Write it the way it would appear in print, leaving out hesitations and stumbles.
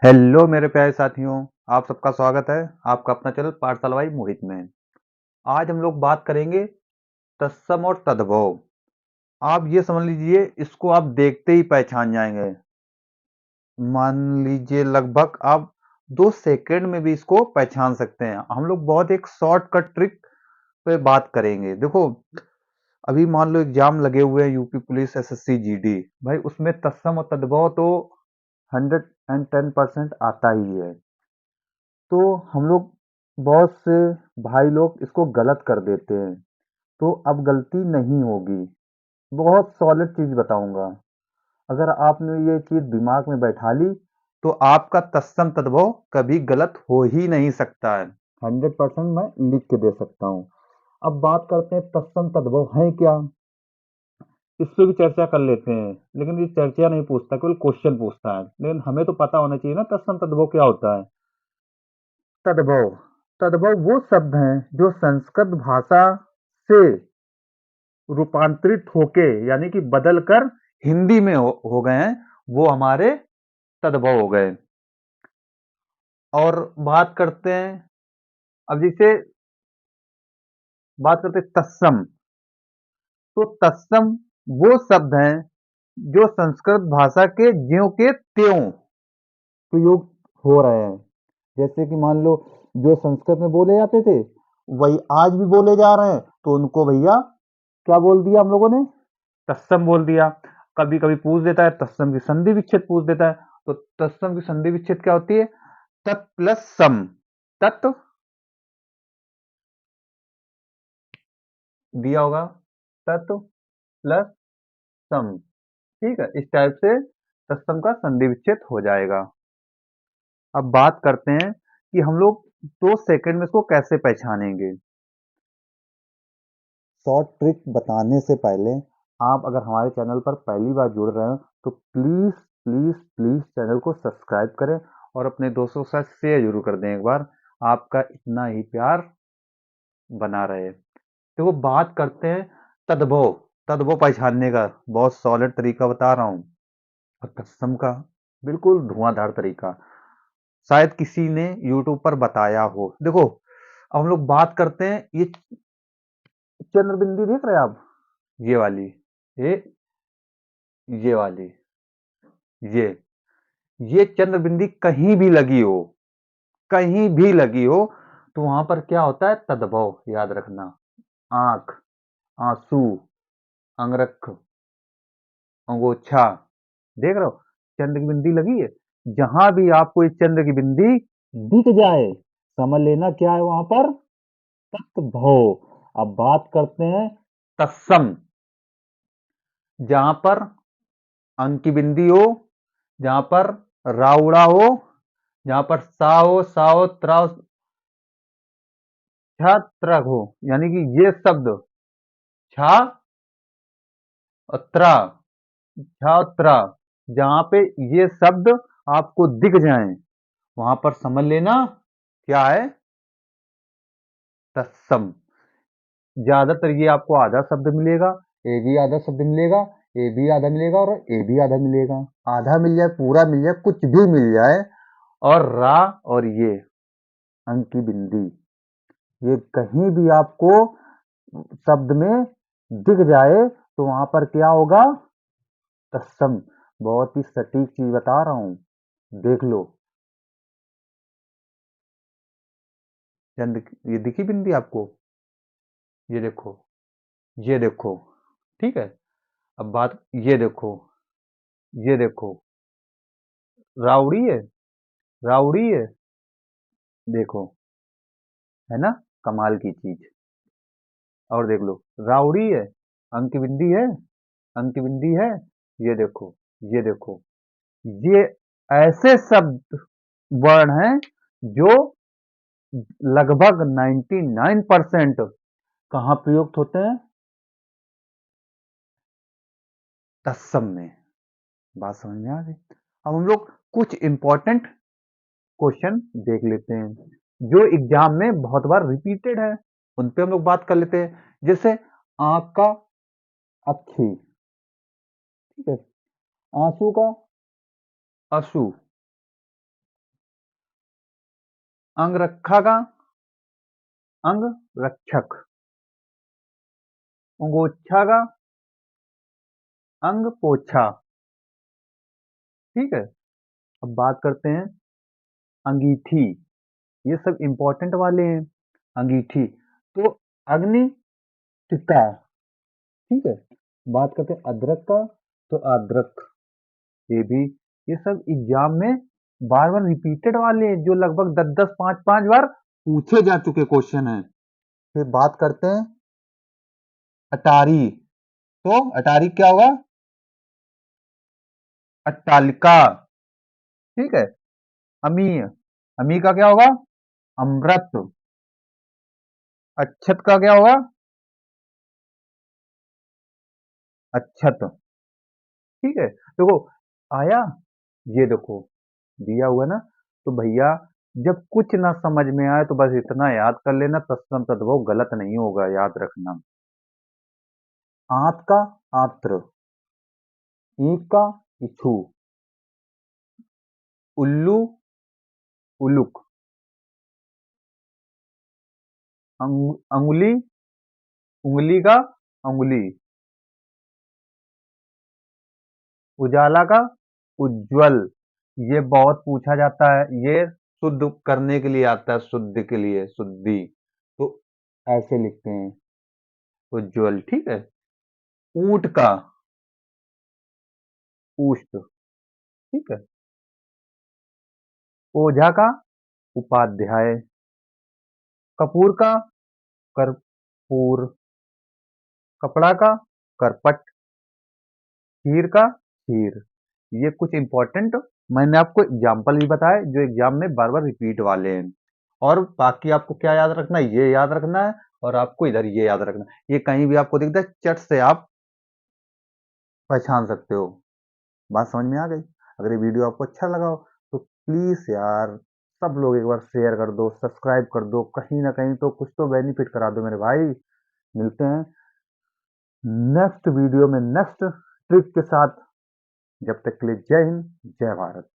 Hello मेरे प्यारे साथियों, आप सबका स्वागत है आपका अपना चैनल पाठशाला बाई मोहित में। आज हम लोग बात करेंगे तत्सम और तद्भव। आप ये समझ लीजिए इसको आप देखते ही पहचान जाएंगे। मान लीजिए लगभग आप 2 सेकंड में भी इसको पहचान सकते हैं। हम लोग बहुत एक शॉर्टकट ट्रिक पे बात करेंगे। देखो, अभी मान लो एग्जाम लगे हुए हैं यूपी पुलिस एसएससी जीडी, भाई उसमें तत्सम और तद्भव तो 110% आता ही है। तो हम लोग बहुत से भाई लोग इसको गलत कर देते हैं। तो अब गलती नहीं होगी। बहुत सॉलिड चीज बताऊंगा। अगर आपने ये चीज दिमाग में बैठा ली तो आपका तत्सम तद्भव कभी गलत हो ही नहीं सकता है। 100% मैं लिख के दे सकता हूँ। अब बात करते हैं तत्सम तद्भव है क्या। इस पे भी चर्चा कर लेते हैं, लेकिन ये चर्चा नहीं पूछता, केवल क्वेश्चन पूछता है। लेकिन हमें तो पता होना चाहिए ना तत्सम तद्भव क्या होता है। तद्भव तद्भव वो शब्द हैं जो संस्कृत भाषा से रूपांतरित होके यानी कि बदल कर हिंदी में हो गए हैं, वो हमारे तद्भव हो गए। और बात करते हैं, अब जैसे बात करते हैं तत्सम। तो तत्सम वो शब्द हैं जो संस्कृत भाषा के ज्यों के त्यों प्रयोग हो रहे हैं। जैसे कि मान लो जो संस्कृत में बोले जाते थे वही आज भी बोले जा रहे हैं, तो उनको भैया क्या बोल दिया हम लोगों ने, तत्सम बोल दिया। कभी कभी पूछ देता है तत्सम की संधि विच्छेद पूछ देता है। तो तत्सम की संधि विच्छेद क्या होती है? तत् प्लस सम। तत् दिया होगा, तत् प्लस सम। ठीक है, इस टाइप से तत्सम का संधि विच्छेद हो जाएगा। अब बात करते हैं कि हम लोग 2 सेकंड में इसको कैसे पहचानेंगे। शॉर्ट ट्रिक बताने से पहले आप अगर हमारे चैनल पर पहली बार जुड़ रहे हो तो प्लीज प्लीज प्लीज चैनल को सब्सक्राइब करें और अपने दोस्तों के साथ शेयर जरूर कर दें। एक बार आपका इतना ही प्यार बना रहे। तो वो बात करते हैं तद्भव। तद्भव पहचानने का बहुत सॉलिड तरीका बता रहा हूँ, और तत्सम का बिल्कुल धुआंधार तरीका शायद किसी ने यूट्यूब पर बताया हो। देखो, अब हम लोग बात करते हैं, ये चंद्र बिंदी देख रहे हैं आप, ये वाली, ये ये वाली, ये ये चंद्र बिंदी कहीं भी लगी हो, कहीं भी लगी हो, तो वहां पर क्या होता है? तद्भव। याद रखना। आंख, आंसू, अंगरख, अंगोछा, देख रहे हो चंद्र की बिंदी लगी है। जहां भी आपको इस चंद्र की बिंदी दिख जाए, समझ लेना क्या है वहां पर? तत्भव। अब बात करते हैं तत्सम। जहां पर अंक की बिंदी हो, जहां पर राउड़ा हो, जहां पर सा हो, सा हो, त्रा हो, छा हो, यानी कि ये शब्द छा और त्रा, छा और त्रा, जहां पे ये शब्द आपको दिख जाएं, वहां पर समझ लेना क्या है? तत्सम। ज्यादातर ये आपको आधा शब्द मिलेगा, ए भी आधा शब्द मिलेगा, ए भी आधा मिलेगा और ए भी आधा मिलेगा। आधा मिल जाए, पूरा मिल जाए, कुछ भी मिल जाए। और रा और ये अंक की बिंदी, ये कहीं भी आपको शब्द में दिख जाए तो वहां पर क्या होगा? तत्सम। बहुत ही सटीक चीज बता रहा हूं, देख लो। ये दिखी बिंदी आपको? ये देखो, ये देखो, ठीक है। अब बात, ये देखो, ये देखो, राउड़ी है, राउड़ी है, देखो, है ना? कमाल की चीज। और देख लो, राउड़ी है, अंक बिंदी है, अंक बिंदी है, ये देखो, ये देखो, ये ऐसे शब्द वर्ण हैं जो लगभग 99% कहाँ प्रयुक्त होते हैं? तत्सम में। बात समझ में आ गई? अब हम लोग कुछ इंपॉर्टेंट क्वेश्चन देख लेते हैं जो एग्जाम में बहुत बार रिपीटेड है, उन पे हम लोग बात कर लेते हैं। जैसे आंख का अक्षी, ठीक है, आंसू का अशु, अंगरखा का अंग रक्षक, अंगोछा का अंग पोछा। ठीक है। अब बात करते हैं अंगीठी। ये सब इंपॉर्टेंट वाले हैं। अंगीठी तो अग्नि टिका। ठीक है। बात करते हैं अदरक का, तो अदरक। ये भी, ये सब एग्जाम में बार बार रिपीटेड वाले हैं, जो लगभग 10-10 5-5 बार पूछे जा चुके क्वेश्चन हैं। फिर बात करते हैं अटारी। तो अटारी क्या होगा? अट्टालिका। ठीक है। अमीय, अमी का क्या होगा? अमृत। अच्छत का क्या होगा? अच्छत। ठीक है। देखो आया, ये देखो दिया हुआ ना। तो भैया जब कुछ ना समझ में आए तो बस इतना याद कर लेना, तत्सम तद्भव गलत नहीं होगा, याद रखना। आंत का आत्र, ईंट का इच्छू, उल्लू उलुक, अंगुली उंगली का अंगुली, उजाला का उज्ज्वल। ये बहुत पूछा जाता है, ये शुद्ध करने के लिए आता है, शुद्ध के लिए, शुद्धि। तो ऐसे लिखते हैं उज्ज्वल। ठीक है। ऊंट का उष्ट। ठीक है। ओझा का उपाध्याय, कपूर का कर्पूर, कपड़ा का करपट, हीर का हीर। ये कुछ इंपॉर्टेंट मैंने आपको एग्जाम्पल भी बताए, जो एग्जाम में बार बार रिपीट वाले हैं। और बाकी आपको क्या याद रखना है? ये याद रखना है, और आपको इधर ये याद रखना है। ये कहीं भी आपको दिखता है, चट से आप पहचान सकते हो। बात समझ में आ गई? अगर ये वीडियो आपको अच्छा लगा हो तो प्लीज यार सब लोग एक बार शेयर कर दो, सब्सक्राइब कर दो, कहीं ना कहीं तो कुछ तो बेनिफिट करा दो मेरे भाई। मिलते हैं नेक्स्ट वीडियो में नेक्स्ट ट्रिक के साथ। जब तक के लिए जय हिंद, जय भारत।